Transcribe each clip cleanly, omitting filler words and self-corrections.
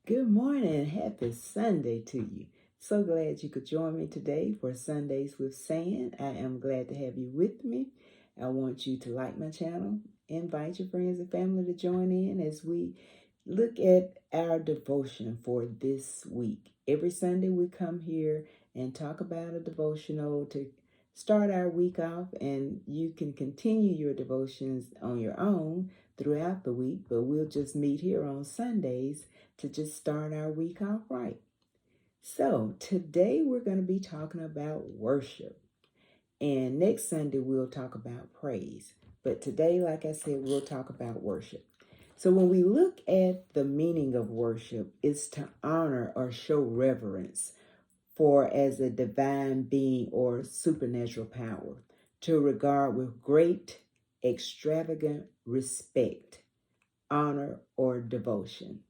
Good morning. Happy Sunday to you. So glad you could join me today for Sundays with Sand. I am glad to have you with me. I want you to like my channel, invite your friends and family to join in as we look at our devotion for this week. Every Sunday we come here and talk about a devotional to start our week off, and you can continue your devotions on your own throughout the week, but we'll just meet here on Sundays to just start our week off right. So today we're going to be talking about worship. And next Sunday we'll talk about praise. But today, like I said, we'll talk about worship. So when we look at the meaning of worship, it's to honor or show reverence for as a divine being or supernatural power, to regard with great, extravagant respect, honor, or devotion.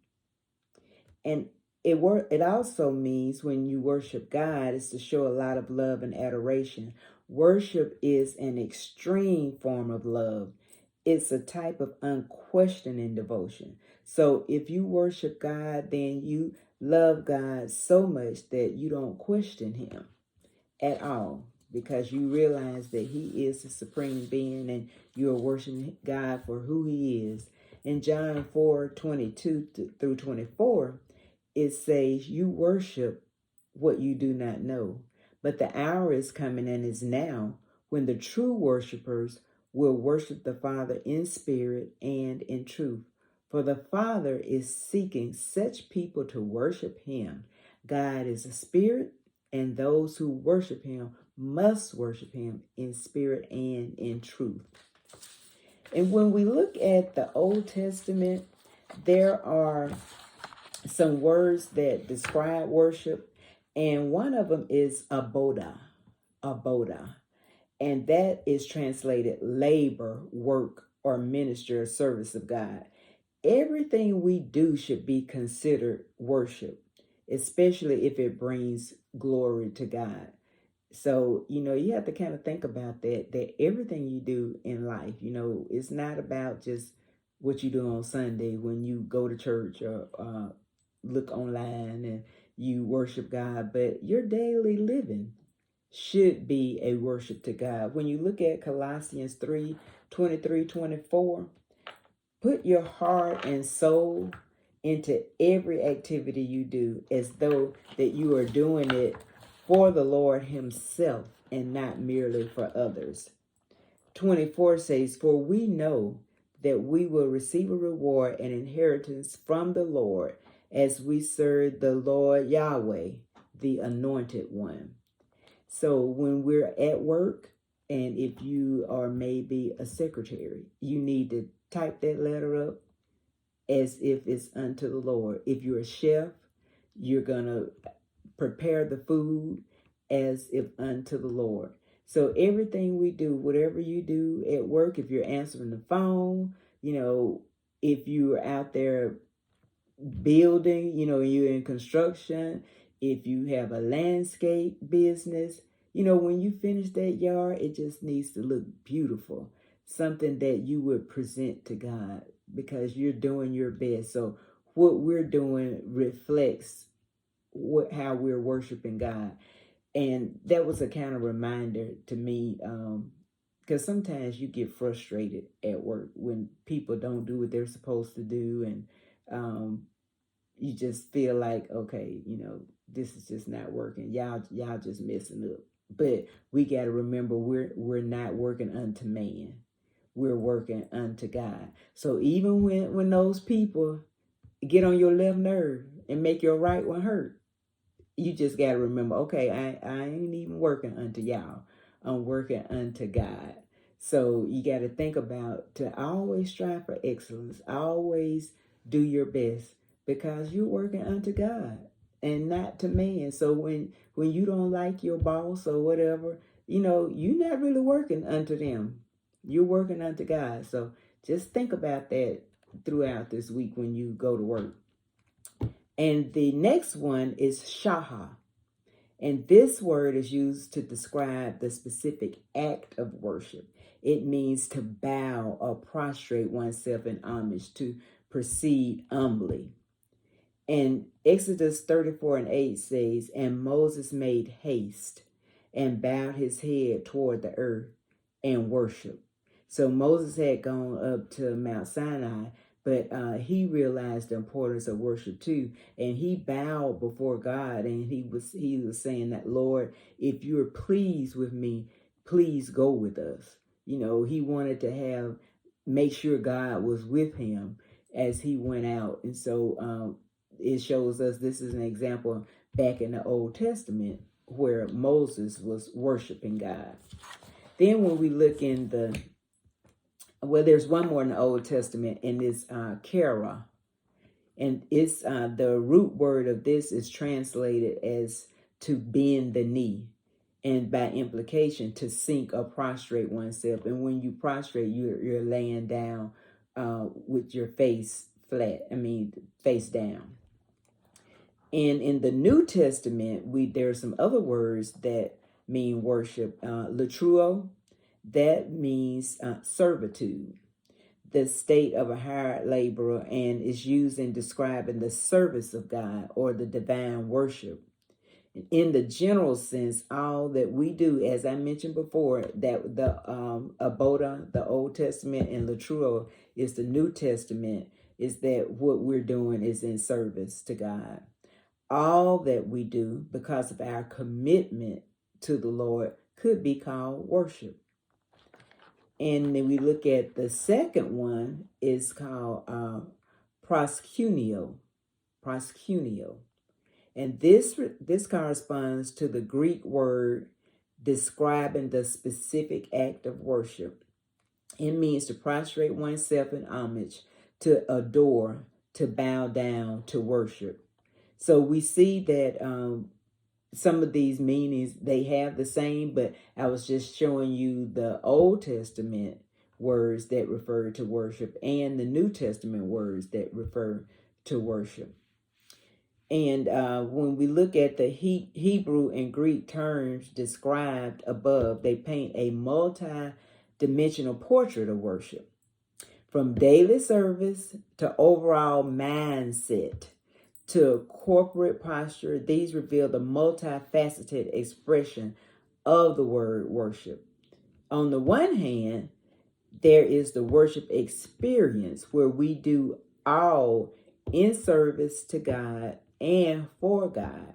And it also means when you worship God is to show a lot of love and adoration. Worship is an extreme form of love. It's a type of unquestioning devotion. So if you worship God, then you love God so much that you don't question him at all, because you realize that he is the supreme being and you are worshiping God for who he is. In John 4:22 through 24, it says, "You worship what you do not know, but the hour is coming and is now when the true worshipers will worship the Father in spirit and in truth. For the Father is seeking such people to worship him. God is a spirit, and those who worship him must worship him in spirit and in truth." And when we look at the Old Testament, there are some words that describe worship, and one of them is aboda, and that is translated labor, work, or minister or service of God. Everything we do should be considered worship, especially if it brings glory to God. So, you have to kind of think about that everything you do in life, it's not about just what you do on Sunday when you go to church or look online and you worship God, but your daily living should be a worship to God. When you look at Colossians 3:23-24, put your heart and soul into every activity you do as though that you are doing it for the Lord himself and not merely for others. 24 says, "For we know that we will receive a reward and inheritance from the Lord as we serve the Lord Yahweh, the Anointed One." So when we're at work, and if you are maybe a secretary, you need to type that letter up as if it's unto the Lord. If you're a chef, you're going to prepare the food as if unto the Lord. So everything we do, whatever you do at work, if you're answering the phone, if you're out there building, you're in construction, if you have a landscape business, when you finish that yard, it just needs to look beautiful. Something that you would present to God because you're doing your best. So what we're doing reflects how we're worshiping God. And that was a kind of reminder to me, because sometimes you get frustrated at work when people don't do what they're supposed to do, and you just feel like, okay, this is just not working. Y'all just messing up. But we got to remember we're not working unto man. We're working unto God. So even when those people get on your left nerve and make your right one hurt, you just got to remember, okay, I ain't even working unto y'all. I'm working unto God. So you got to think about to always strive for excellence. Always do your best because you're working unto God and not to man. So when you don't like your boss or whatever, you're not really working unto them. You're working unto God. So just think about that throughout this week when you go to work. And the next one is shaha. And this word is used to describe the specific act of worship. It means to bow or prostrate oneself in homage, to proceed humbly. And Exodus 34:8 says, and Moses made haste and bowed his head toward the earth and worshiped. So Moses had gone up to Mount Sinai, but he realized the importance of worship too, and he bowed before God, and he was saying that, Lord, if you're pleased with me, please go with us. He wanted to make sure God was with him as he went out, and so it shows us this is an example back in the Old Testament where Moses was worshiping God. Then when we look in there's one more in the Old Testament, and it's kara. And it's the root word of this is translated as to bend the knee, and by implication to sink or prostrate oneself. And when you prostrate, you're laying down with your face face down. And in the New Testament, there are some other words that mean worship. Latruo, that means servitude, the state of a hired laborer, and is used in describing the service of God or the divine worship. In the general sense, all that we do, as I mentioned before, that the Aboda, the Old Testament, and Latruo is the New Testament, is that what we're doing is in service to God. All that we do because of our commitment to the Lord could be called worship. And then we look at the second one is called proskuneo. And this corresponds to the Greek word describing the specific act of worship. It means to prostrate oneself in homage, to adore, to bow down, to worship. So we see that some of these meanings, they have the same, but I was just showing you the Old Testament words that refer to worship and the New Testament words that refer to worship. And when we look at the Hebrew and Greek terms described above, they paint a multi-dimensional portrait of worship. From daily service to overall mindset to corporate posture, these reveal the multifaceted expression of the word worship. On the one hand, there is the worship experience where we do all in service to God and for God.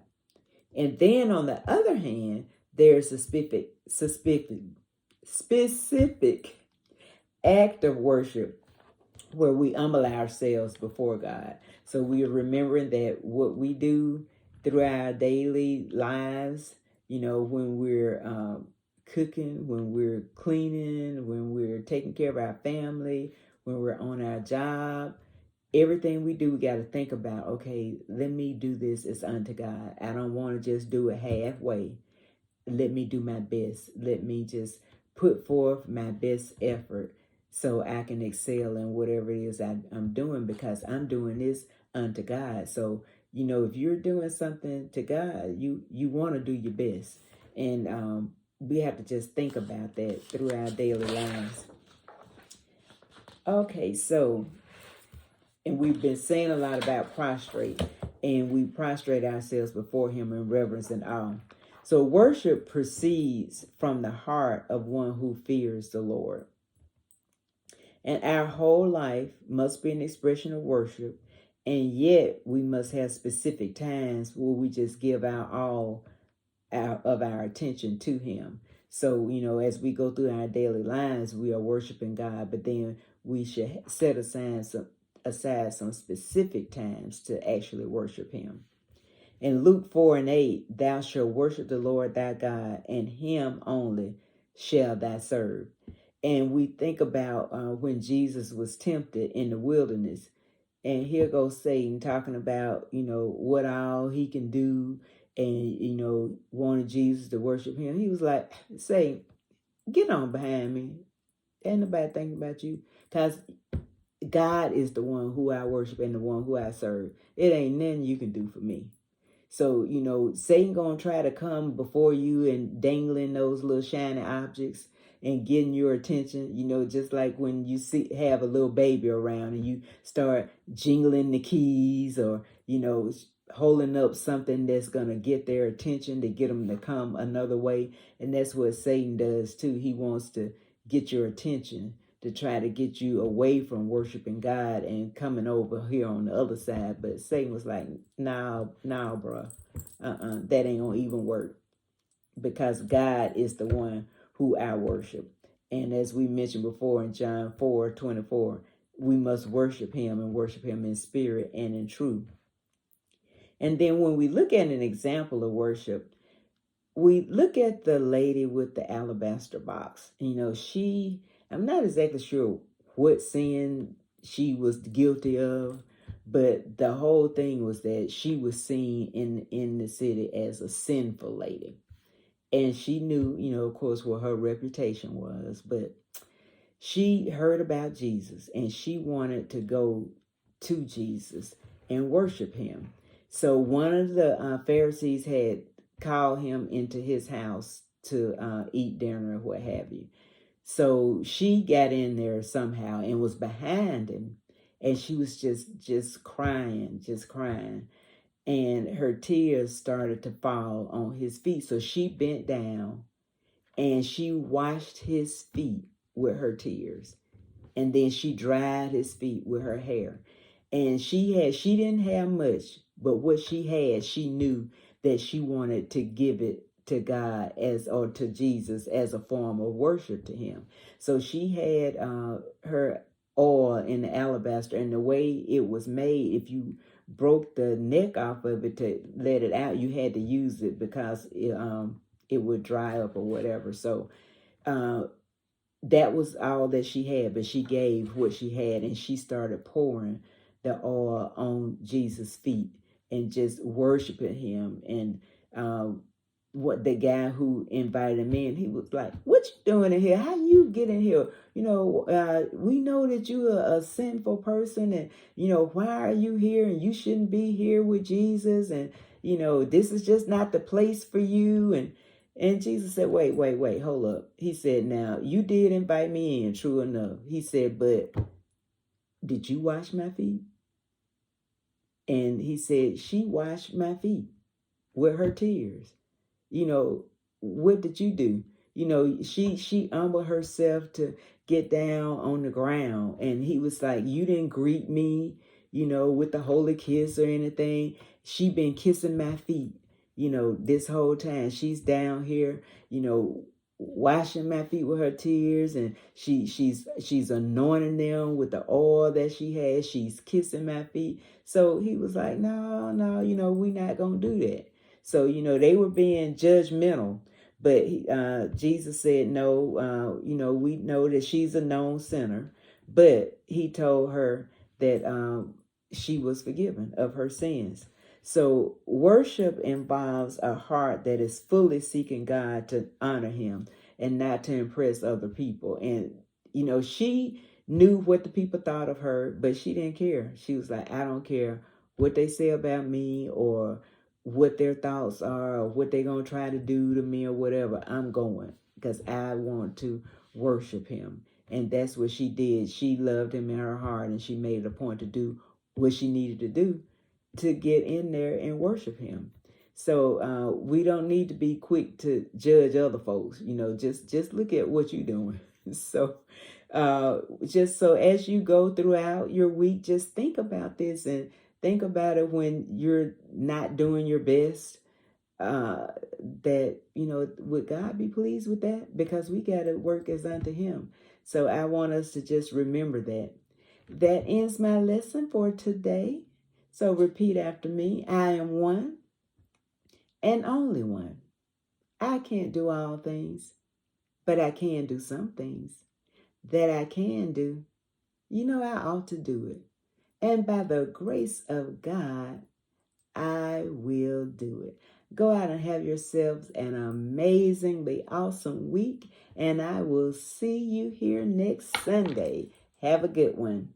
And then on the other hand, there's a specific act of worship where we humble ourselves before God. So we are remembering that what we do through our daily lives, when we're cooking, when we're cleaning, when we're taking care of our family, when we're on our job, everything we do, we got to think about, okay, let me do this as unto God. I don't want to just do it halfway. Let me do my best. Let me just put forth my best effort so I can excel in whatever it is I'm doing, because I'm doing this unto God. So, if you're doing something to God, you want to do your best. And we have to just think about that through our daily lives. Okay, so, and we've been saying a lot about prostrate, and we prostrate ourselves before Him in reverence and awe. So worship proceeds from the heart of one who fears the Lord. And our whole life must be an expression of worship. And yet we must have specific times where we just give all of our attention to Him. So, as we go through our daily lives, we are worshiping God, but then we should set aside some specific times to actually worship Him. In Luke 4:8, thou shalt worship the Lord thy God, and Him only shall thou serve. And we think about when Jesus was tempted in the wilderness, and here goes Satan talking about, what all he can do, and, wanted Jesus to worship him. He was like, Satan, get on behind me. Ain't nobody thinking about you, because God is the one who I worship and the one who I serve. It ain't nothing you can do for me. So, Satan gonna try to come before you and dangling those little shiny objects and getting your attention, just like when you have a little baby around and you start jingling the keys, or, holding up something that's going to get their attention, to get them to come another way. And that's what Satan does too. He wants to get your attention, to try to get you away from worshiping God and coming over here on the other side. But Satan was like, nah, bro. That ain't gonna even work, because God is the one who I worship. And as we mentioned before in John 4:24, we must worship him, and worship him in spirit and in truth. And then when we look at an example of worship, we look at the lady with the alabaster box. I'm not exactly sure what sin she was guilty of, but the whole thing was that she was seen in the city as a sinful lady. And she knew, of course, what her reputation was, but she heard about Jesus and she wanted to go to Jesus and worship him. So one of the Pharisees had called him into his house to eat dinner or what have you. So she got in there somehow and was behind him, and she was just crying. And her tears started to fall on his feet. So she bent down and she washed his feet with her tears. And then she dried his feet with her hair. And she didn't have much, but what she had, she knew that she wanted to give it to God or to Jesus as a form of worship to him. So she had her oil in the alabaster, and the way it was made, if you broke the neck off of it to let it out, you had to use it because it would dry up or whatever. So that was all that she had, but she gave what she had, and she started pouring the oil on Jesus' feet and just worshiping him. And what the guy who invited him in, he was like, "What you doing in here? How you get in here? We know that you're a sinful person, and why are you here? And you shouldn't be here with Jesus. And this is just not the place for you." And Jesus said, wait, hold up. He said, "Now, you did invite me in, true enough." He said, "But did you wash my feet?" And he said, "She washed my feet with her tears." What did you do? She humbled herself to get down on the ground. And he was like, "You didn't greet me, with the holy kiss or anything. She been kissing my feet, this whole time. She's down here, washing my feet with her tears, and she's anointing them with the oil that she has. She's kissing my feet." So he was like, no, we're not going to do that. So, they were being judgmental, but Jesus said, "No, we know that she's a known sinner," but he told her that she was forgiven of her sins. So worship involves a heart that is fully seeking God to honor him and not to impress other people. And, she knew what the people thought of her, but she didn't care. She was like, "I don't care what they say about me or what their thoughts are or what they're going to try to do to me or whatever. I'm going because I want to worship him." And that's what she did. She loved him in her heart, and she made it a point to do what she needed to do to get in there and worship him. So we don't need to be quick to judge other folks. Just look at what you're doing. So just so as you go throughout your week, just think about this and think about it when you're not doing your best. That, would God be pleased with that? Because we got to work as unto him. So I want us to just remember that. That ends my lesson for today. So repeat after me. I am one and only one. I can't do all things, but I can do some things. That I can do, I ought to do it. And by the grace of God, I will do it. Go out and have yourselves an amazingly awesome week, and I will see you here next Sunday. Have a good one.